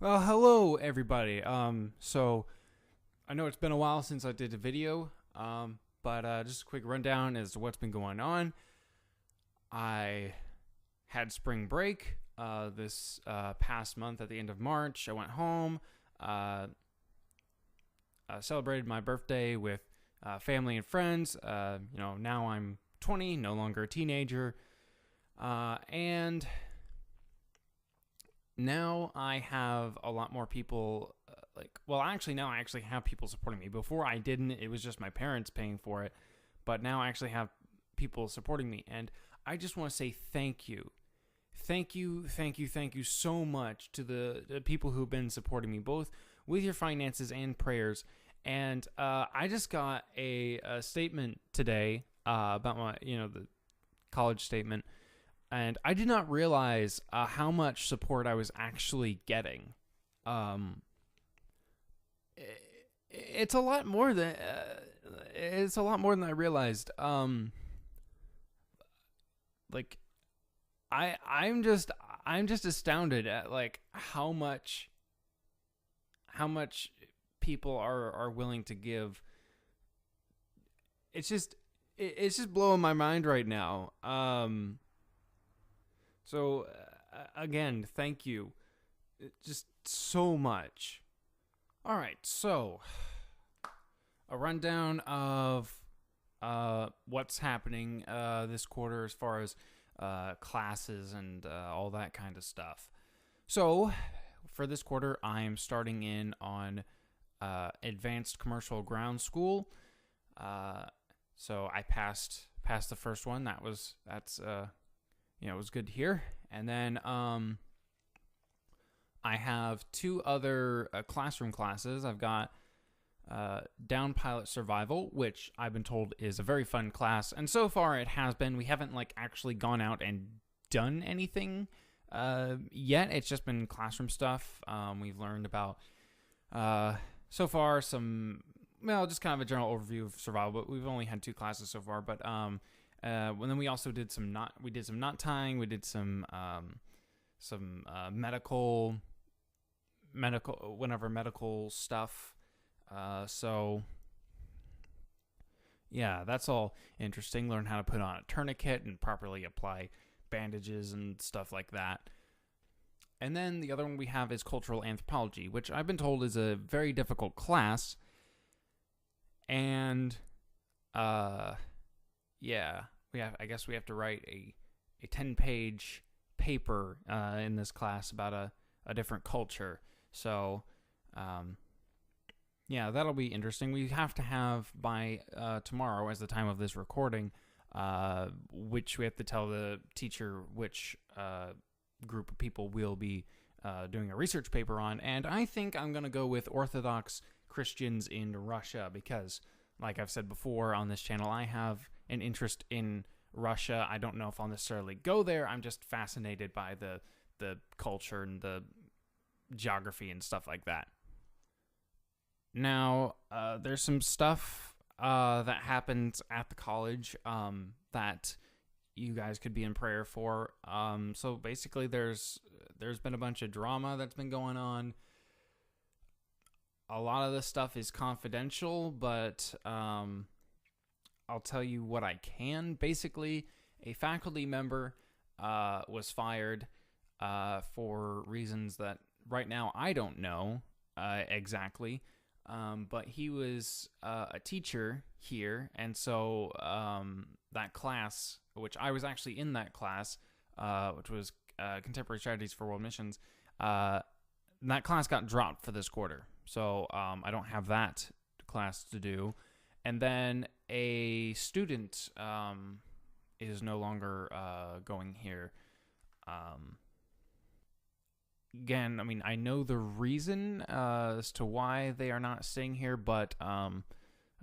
Well, hello everybody. So I know it's been a while since I did a video, but just a quick rundown as to what's been going on. I had spring break this past month at the end of March. I went home, uh, celebrated my birthday with family and friends. Now I'm 20, no longer a teenager, and now I have a lot more people. Now I actually have people supporting me. Before I didn't. It was just my parents paying for it. But now I actually have people supporting me. And I just want to say thank you. Thank you so much to the people who've been supporting me, both with your finances and prayers. And I just got a statement today about the college statement, and I did not realize how much support I was actually getting. Um, it's a lot more than I realized. Like I'm just astounded at like how much people are willing to give. It's just blowing my mind right now. So again, thank you, just so much. All right, so a rundown of what's happening this quarter as far as classes and all that kind of stuff. So for this quarter, I'm starting in on advanced commercial ground school. So I passed the first one. It was good to hear. And then I have two other classroom classes. I've got down pilot survival, which I've been told is a very fun class, and so far it has been. We haven't actually gone out and done anything yet. It's just been classroom stuff. We've learned about so far just kind of a general overview of survival, but we've only had two classes so far. But then we also did some knot tying. We did some medical stuff. So yeah, that's all interesting. Learn how to put on a tourniquet and properly apply bandages and stuff like that. And then the other one we have is cultural anthropology, which I've been told is a very difficult class. And I guess we have to write a 10-page paper in this class about a different culture. So that'll be interesting. We have to have by tomorrow, as the time of this recording, which we have to tell the teacher which group of people we'll be doing a research paper on. And I think I'm going to go with Orthodox Christians in Russia because, like I've said before on this channel, I have an interest in Russia. I don't know if I'll necessarily go there. I'm just fascinated by the culture and the geography and stuff like that. Now, there's some stuff that happens at the college that you guys could be in prayer for. So basically, there's been a bunch of drama that's been going on. A lot of this stuff is confidential, but I'll tell you what I can. Basically, a faculty member was fired for reasons that right now I don't know exactly. But he was a teacher here, and so that class, which I was actually in that class, which was Contemporary Strategies for World Missions, that class got dropped for this quarter. So I don't have that class to do. And then a student is no longer going here. Again, I mean, I know the reason as to why they are not staying here, but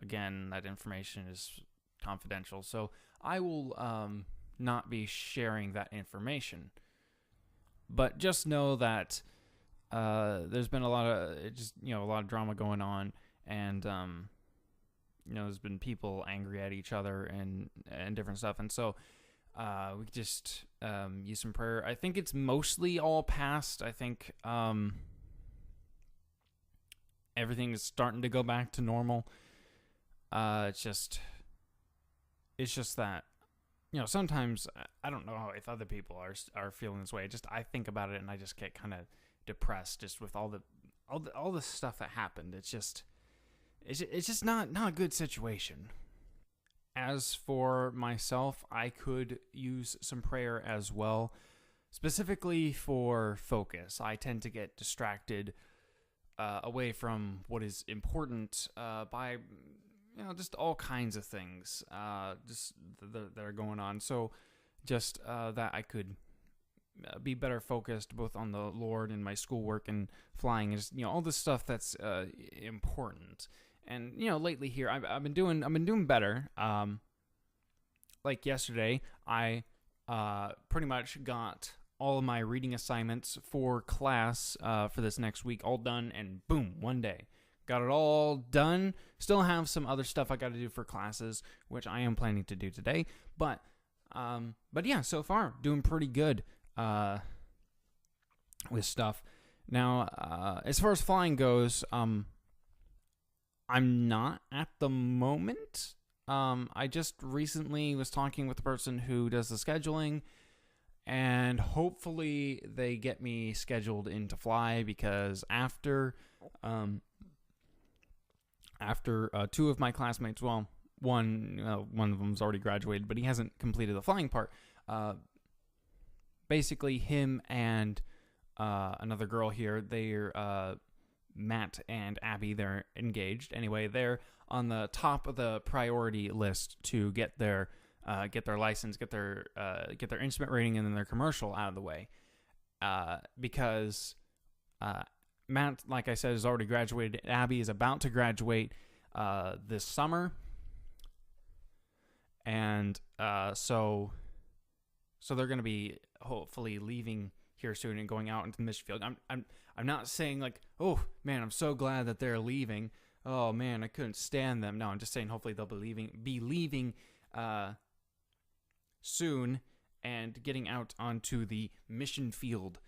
again, that information is confidential, so I will not be sharing that information. But just know that there's been a lot of drama going on, and there's been people angry at each other and different stuff, and so we could just use some prayer. I think it's mostly all past. I think everything is starting to go back to normal. It's just that, sometimes I don't know if other people are feeling this way. I think about it and I just get kind of depressed just with all the stuff that happened. It's just not a good situation. As for myself, I could use some prayer as well, specifically for focus. I tend to get distracted away from what is important by just all kinds of things that are going on. So just that I could be better focused both on the Lord and my schoolwork and flying, and just all this stuff that's important. And lately here I've been doing better. Like yesterday, I pretty much got all of my reading assignments for class for this next week all done, and boom, one day. Got it all done. Still have some other stuff I got to do for classes, which I am planning to do today. But yeah, so far doing pretty good with stuff. Now, as far as flying goes, I'm not at the moment. I just recently was talking with the person who does the scheduling, and hopefully they get me scheduled in to fly, because after two of my classmates, well, one of them's already graduated, but he hasn't completed the flying part. Basically, him and another girl here, they're Matt and Abby, they're engaged. Anyway, they're on the top of the priority list to get their license, get their instrument rating, and then their commercial out of the way, because Matt, like I said, has already graduated. Abby is about to graduate this summer, and so they're going to be hopefully leaving here soon and going out into the mission field. I'm not saying like, oh man, I'm so glad that they're leaving. Oh man, I couldn't stand them. No, I'm just saying hopefully they'll be leaving soon and getting out onto the mission field.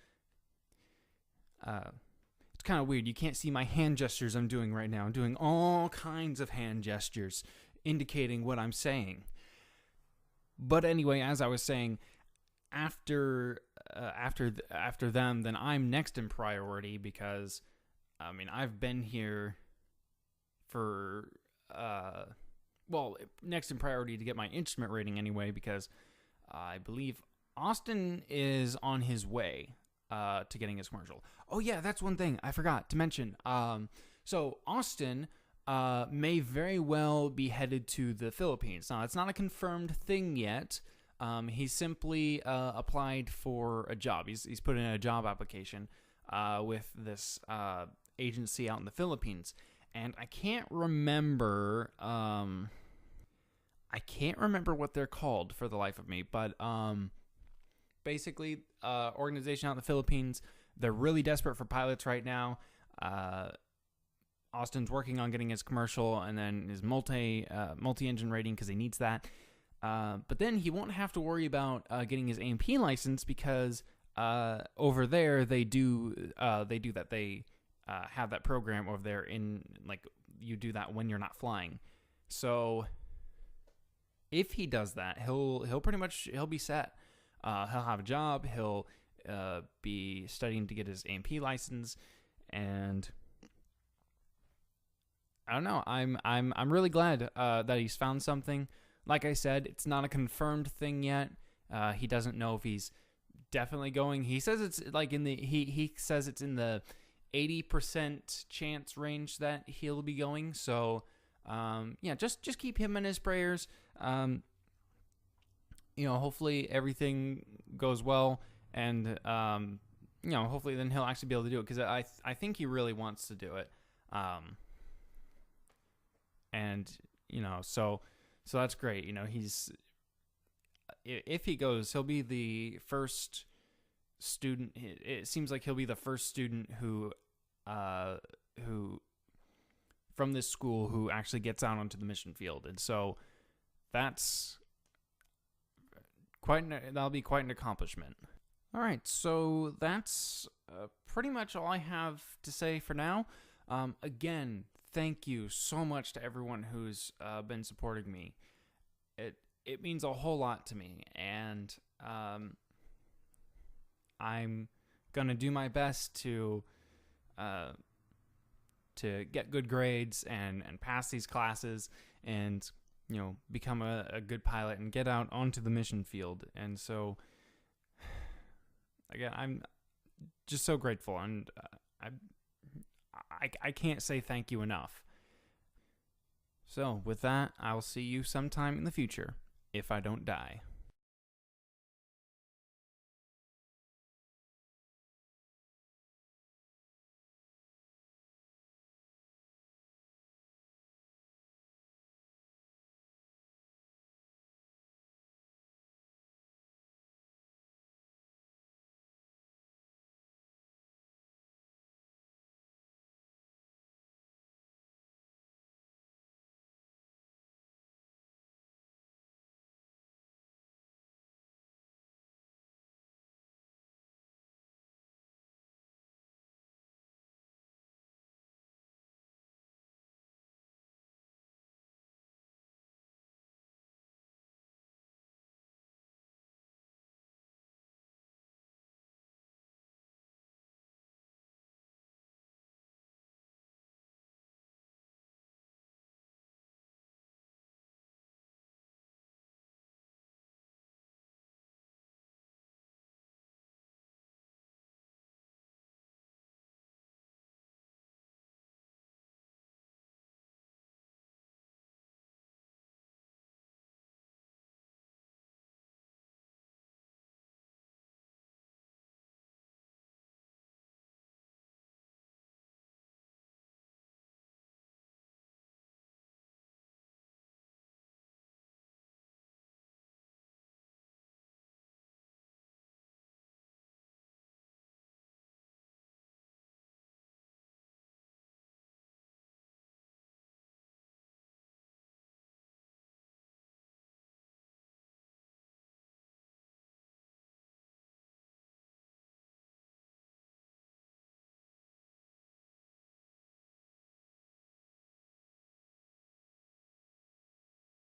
It's kind of weird. You can't see my hand gestures I'm doing right now. I'm doing all kinds of hand gestures indicating what I'm saying. But anyway, as I was saying, after them, then I'm next in priority, because I've been here for next in priority to get my instrument rating anyway, because I believe Austin is on his way to getting his commercial. Oh yeah, that's one thing I forgot to mention. So Austin may very well be headed to the Philippines. Now, it's not a confirmed thing yet. He simply applied for a job. He's put in a job application with this agency out in the Philippines, and I can't remember. I can't remember what they're called for the life of me, but basically, organization out in the Philippines. They're really desperate for pilots right now. Austin's working on getting his commercial and then his multi-engine rating, because he needs that. But then he won't have to worry about getting his A&P license, because over there they do that. They have that program over there in, like, you do that when you're not flying. So if he does that, he'll be set. He'll have a job. He'll be studying to get his A&P license, and I don't know. I'm really glad that he's found something. Like I said, it's not a confirmed thing yet. He doesn't know if he's definitely going. He says it's like he says it's in the 80% chance range that he'll be going. So yeah, just keep him in his prayers. Hopefully everything goes well, and hopefully then he'll actually be able to do it, because I think he really wants to do it. And so that's great. If he goes, he'll be the first student. It seems like he'll be the first student who from this school who actually gets out onto the mission field, and so that'll be quite an accomplishment. All right, so that's pretty much all I have to say for now. Again, thank you so much to everyone who's been supporting me. It means a whole lot to me, and I'm gonna do my best to get good grades and pass these classes, and become a good pilot and get out onto the mission field. And so, again, I'm just so grateful, and I can't say thank you enough. So with that, I'll see you sometime in the future, if I don't die.